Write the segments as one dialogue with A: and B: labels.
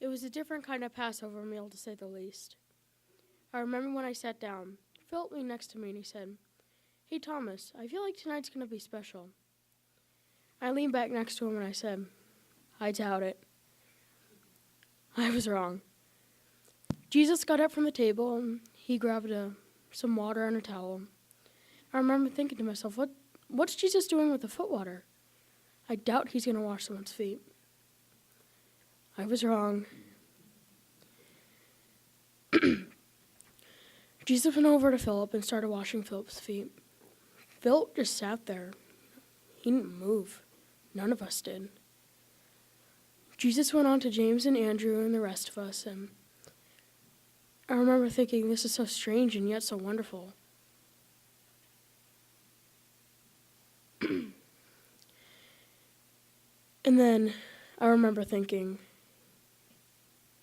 A: It was a different kind of Passover meal, to say the least. I remember when I sat down, Philip leaned next to me and he said, "Hey, Thomas, I feel like tonight's going to be special." I leaned back next to him and I said, "I doubt it." I was wrong. Jesus got up from the table and he grabbed some water and a towel. I remember thinking to myself, what's Jesus doing with the foot water? I doubt he's going to wash someone's feet. I was wrong. Jesus went over to Philip and started washing Philip's feet. Philip just sat there. He didn't move. None of us did. Jesus went on to James and Andrew and the rest of us, and I remember thinking, this is so strange and yet so wonderful. And then I remember thinking,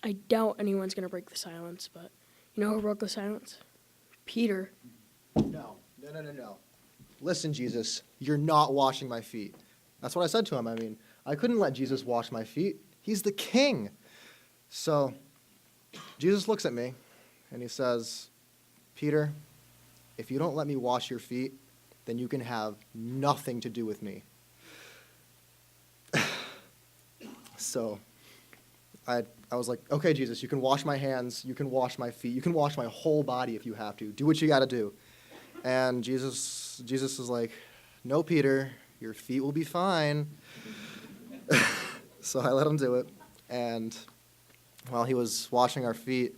A: I doubt anyone's going to break the silence, but you know who broke the silence? Peter.
B: No. Listen, Jesus, you're not washing my feet. That's what I said to him. I couldn't let Jesus wash my feet. He's the king. So Jesus looks at me and he says, "Peter, if you don't let me wash your feet, then you can have nothing to do with me." So I was like, "Okay, Jesus, you can wash my hands, you can wash my feet, you can wash my whole body if you have to. Do what you got to do." And Jesus is like, "No, Peter, your feet will be fine." So I let him do it. And while he was washing our feet,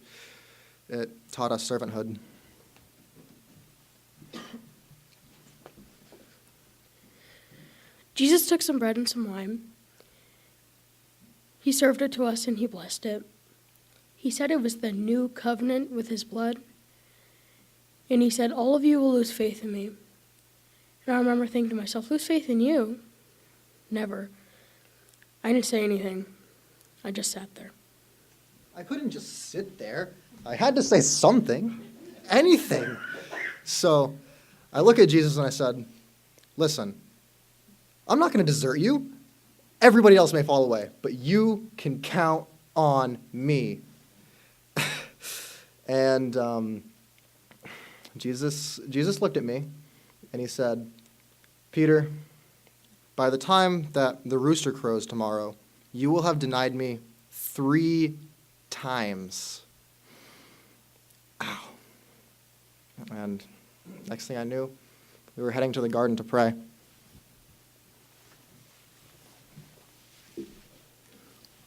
B: it taught us servanthood.
A: Jesus took some bread and some wine. He served it to us and he blessed it. He said it was the new covenant with his blood. And he said, "All of you will lose faith in me." And I remember thinking to myself, lose faith in you? Never. I didn't say anything. I just sat there.
B: I couldn't just sit there. I had to say something, anything. So I look at Jesus and I said, "Listen, I'm not going to desert you. Everybody else may fall away, but you can count on me." And Jesus looked at me and he said, "Peter, by the time that the rooster crows tomorrow, you will have denied me 3 times. Ow. And next thing I knew, we were heading to the garden to pray.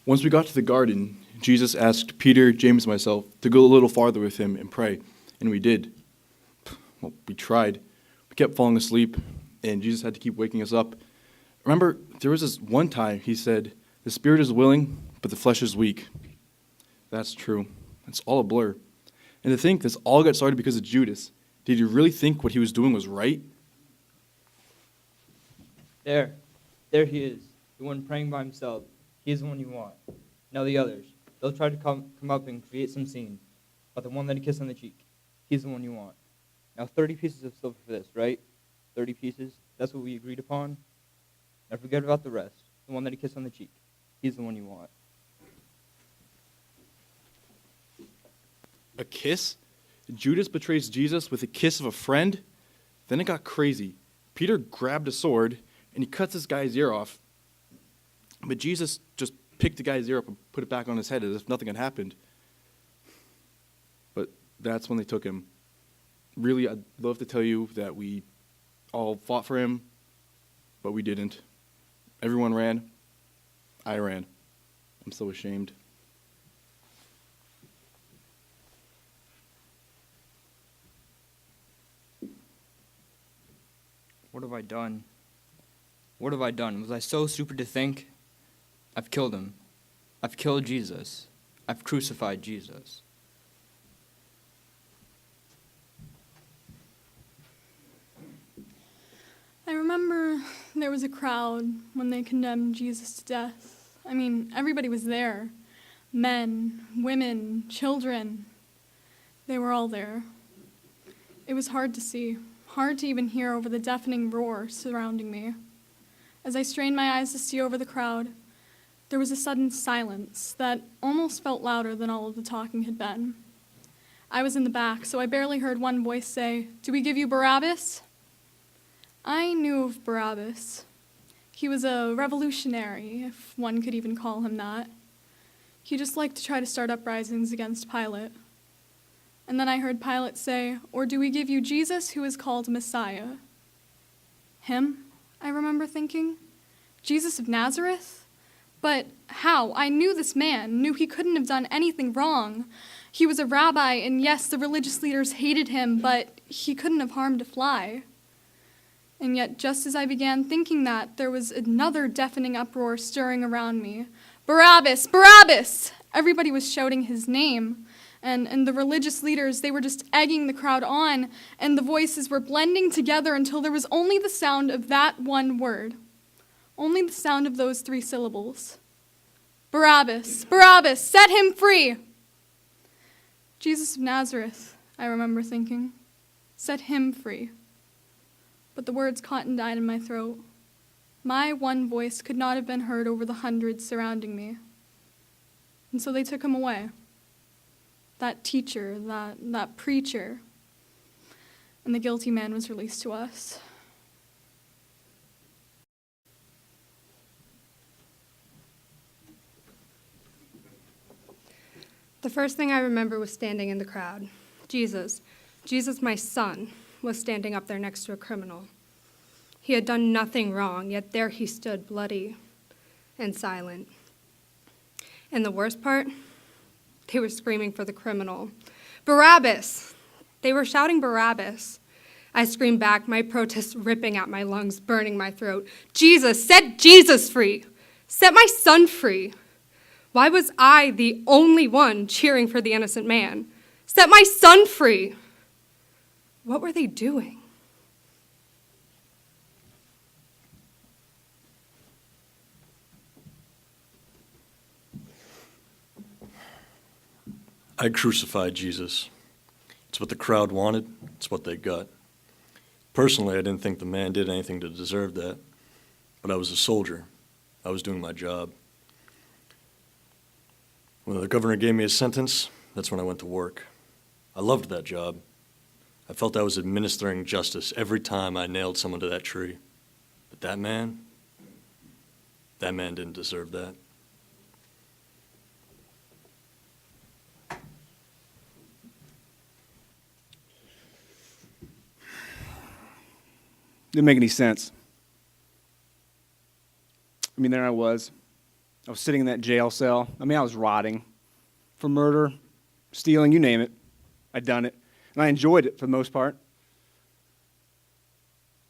C: Once we got to the garden, Jesus asked Peter, James, and myself to go a little farther with him and pray, and we did. Well, we tried. We kept falling asleep, and Jesus had to keep waking us up. Remember, there was this one time he said, "The spirit is willing, but the flesh is weak." That's true. It's all a blur. And to think this all got started because of Judas. Did you really think what he was doing was right?
D: There he is, the one praying by himself. He is the one you want. Now the others, they'll try to come up and create some scene. But the one that he kissed on the cheek, he's the one you want. Now 30 pieces of silver for this, right? 30 pieces, that's what we agreed upon. Now forget about the rest. The one that he kissed on the cheek, he's the one you want.
C: A kiss? Judas betrays Jesus with a kiss of a friend? Then it got crazy. Peter grabbed a sword, and he cuts this guy's ear off. But Jesus just picked the guy's ear up and put it back on his head as if nothing had happened. But that's when they took him. Really, I'd love to tell you that we all fought for him, but we didn't. Everyone ran. I ran. I'm so ashamed.
D: What have I done? What have I done? Was I so stupid to think? I've killed him. I've killed Jesus. I've crucified Jesus.
E: I remember there was a crowd when they condemned Jesus to death. I mean, everybody was there. Men, women, children. They were all there. It was hard to see, hard to even hear over the deafening roar surrounding me. As I strained my eyes to see over the crowd, there was a sudden silence that almost felt louder than all of the talking had been. I was in the back, so I barely heard one voice say, "Do we give you Barabbas?" I knew of Barabbas. He was a revolutionary, if one could even call him that. He just liked to try to start uprisings against Pilate. And then I heard Pilate say, "Or do we give you Jesus, who is called Messiah?" Him, I remember thinking. Jesus of Nazareth? But how? I knew this man, knew he couldn't have done anything wrong. He was a rabbi, and yes, the religious leaders hated him, but he couldn't have harmed a fly. And yet, just as I began thinking that, there was another deafening uproar stirring around me. "Barabbas! Barabbas!" Everybody was shouting his name. And the religious leaders, they were just egging the crowd on, and the voices were blending together until there was only the sound of that one word. Only the sound of those 3 syllables. "Barabbas! Barabbas! Set him free!" Jesus of Nazareth, I remember thinking. Set him free. But the words caught and died in my throat. My one voice could not have been heard over the hundreds surrounding me. And so they took him away. That teacher, that preacher. And the guilty man was released to us.
F: The first thing I remember was standing in the crowd. Jesus, my son, was standing up there next to a criminal. He had done nothing wrong, yet there he stood, bloody and silent. And the worst part, they were screaming for the criminal. "Barabbas!" They were shouting Barabbas. I screamed back, my protest ripping out my lungs, burning my throat. "Jesus, set Jesus free! Set my son free! Why was I the only one cheering for the innocent man? Set my son free!" What were they doing?
G: I crucified Jesus. It's what the crowd wanted. It's what they got. Personally, I didn't think the man did anything to deserve that. But I was a soldier. I was doing my job. When the governor gave me a sentence, that's when I went to work. I loved that job. I felt I was administering justice every time I nailed someone to that tree. But that man didn't deserve that.
H: Didn't make any sense. I mean, there I was. I was sitting in that jail cell. I mean, I was rotting for murder, stealing, you name it. I'd done it. And I enjoyed it for the most part.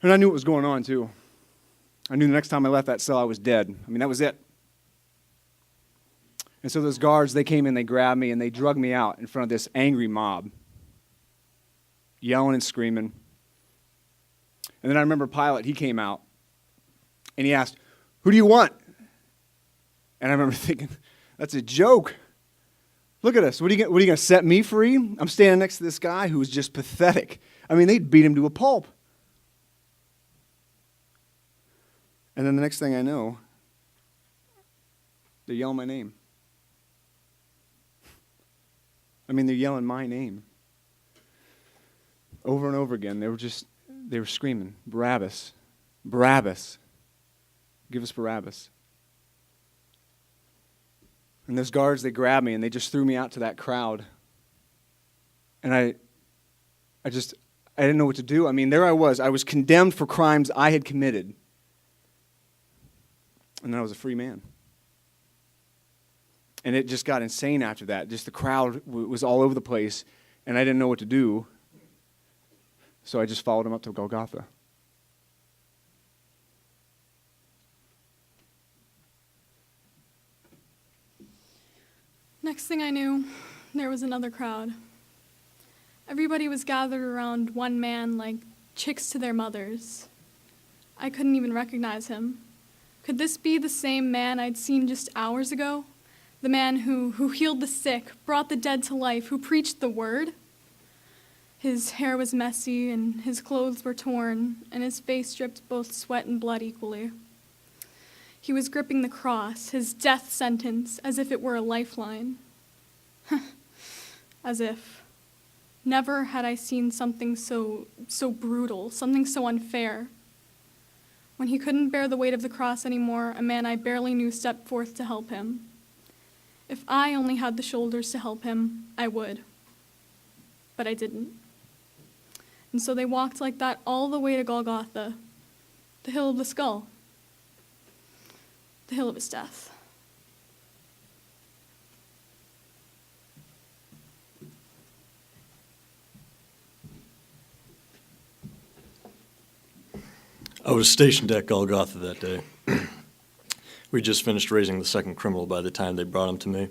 H: And I knew what was going on, too. I knew the next time I left that cell, I was dead. I mean, that was it. And so those guards, they came in, they grabbed me, and they drugged me out in front of this angry mob, yelling and screaming. And then I remember Pilate, he came out, and he asked, "Who do you want?" And I remember thinking, that's a joke. Look at us. What are you going to set me free? I'm standing next to this guy who was just pathetic. I mean, they'd beat him to a pulp. And then the next thing I know, they're yelling my name. I mean, they're yelling my name. Over and over again, they were screaming, "Barabbas, Barabbas, give us Barabbas." And those guards, they grabbed me and they just threw me out to that crowd. And I didn't know what to do. I mean, there I was condemned for crimes I had committed. And then I was a free man. And it just got insane after that. Just the crowd was all over the place, and I didn't know what to do. So I just followed him up to Golgotha.
E: Next thing I knew, there was another crowd. Everybody was gathered around one man like chicks to their mothers. I couldn't even recognize him. Could this be the same man I'd seen just hours ago? The man who healed the sick, brought the dead to life, who preached the word? His hair was messy, and his clothes were torn, and his face dripped both sweat and blood equally. He was gripping the cross, his death sentence, as if it were a lifeline. As if. Never had I seen something so brutal, something so unfair. When he couldn't bear the weight of the cross anymore, a man I barely knew stepped forth to help him. If I only had the shoulders to help him, I would. But I didn't. And so they walked like that all the way to Golgotha, the hill of the skull, the hill of his death.
G: I was stationed at Golgotha that day. We just finished raising the second criminal by the time they brought him to me.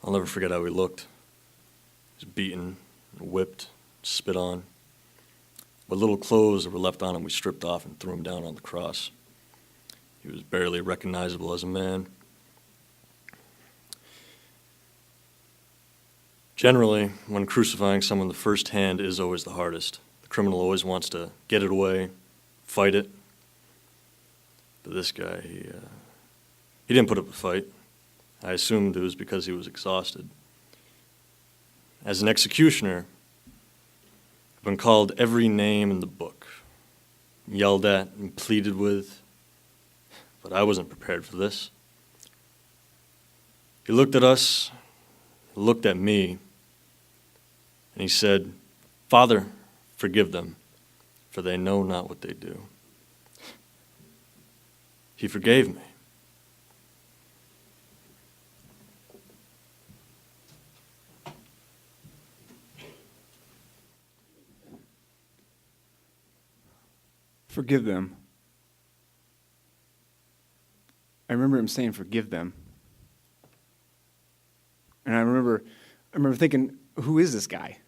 G: I'll never forget how he looked. He was beaten, whipped, spit on. What little clothes that were left on him, we stripped off and threw him down on the cross. He was barely recognizable as a man. Generally, when crucifying someone, the first hand is always the hardest. The criminal always wants to get it away, fight it. But this guy, he didn't put up a fight. I assumed it was because he was exhausted. As an executioner, I've been called every name in the book, yelled at and pleaded with, but I wasn't prepared for this. He looked at us, looked at me, and he said, "Father, forgive them, for they know not what they do." He forgave me.
H: Forgive them. I remember him saying, "Forgive them." And I remember thinking, who is this guy?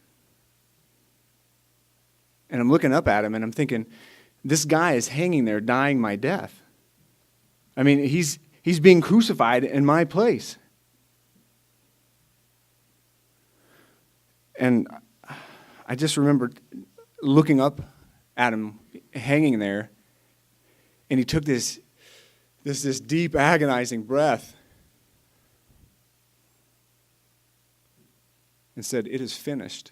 H: And I'm looking up at him and I'm thinking, this guy is hanging there dying my death. I mean, he's being crucified in my place. And I just remember looking up at him hanging there, and he took this deep, agonizing breath and said, "It is finished."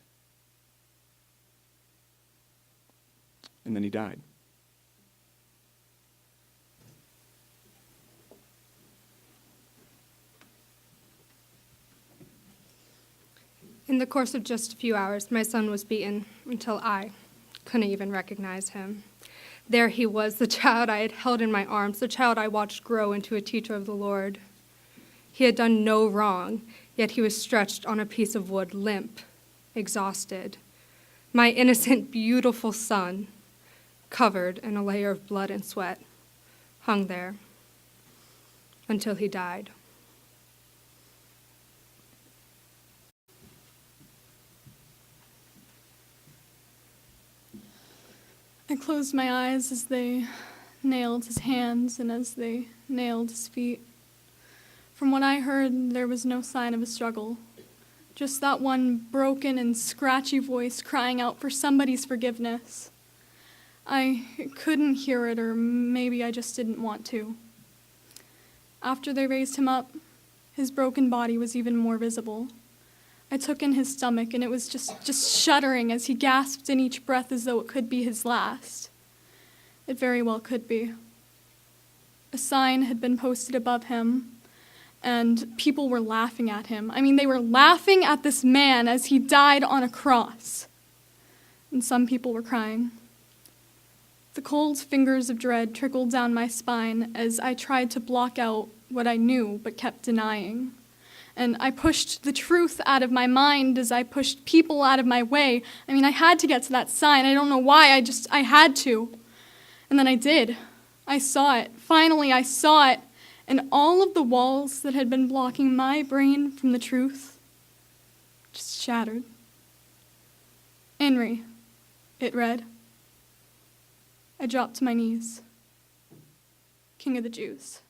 H: And then he died.
F: In the course of just a few hours, my son was beaten until I couldn't even recognize him. There he was, the child I had held in my arms, the child I watched grow into a teacher of the Lord. He had done no wrong, yet he was stretched on a piece of wood, limp, exhausted. My innocent, beautiful son, covered in a layer of blood and sweat, hung there until he died.
E: I closed my eyes as they nailed his hands and as they nailed his feet. From what I heard, there was no sign of a struggle, just that one broken and scratchy voice crying out for somebody's forgiveness. I couldn't hear it, or maybe I just didn't want to. After they raised him up, his broken body was even more visible. I took in his stomach, and it was just shuddering as he gasped in each breath as though it could be his last. It very well could be. A sign had been posted above him, and people were laughing at him. I mean, they were laughing at this man as he died on a cross. And some people were crying. The cold fingers of dread trickled down my spine as I tried to block out what I knew but kept denying. And I pushed the truth out of my mind as I pushed people out of my way. I mean, I had to get to that sign. I don't know why, I had to. And then I did. I saw it. Finally, I saw it. And all of the walls that had been blocking my brain from the truth just shattered. "Henry," it read. I dropped to my knees. "King of the Jews."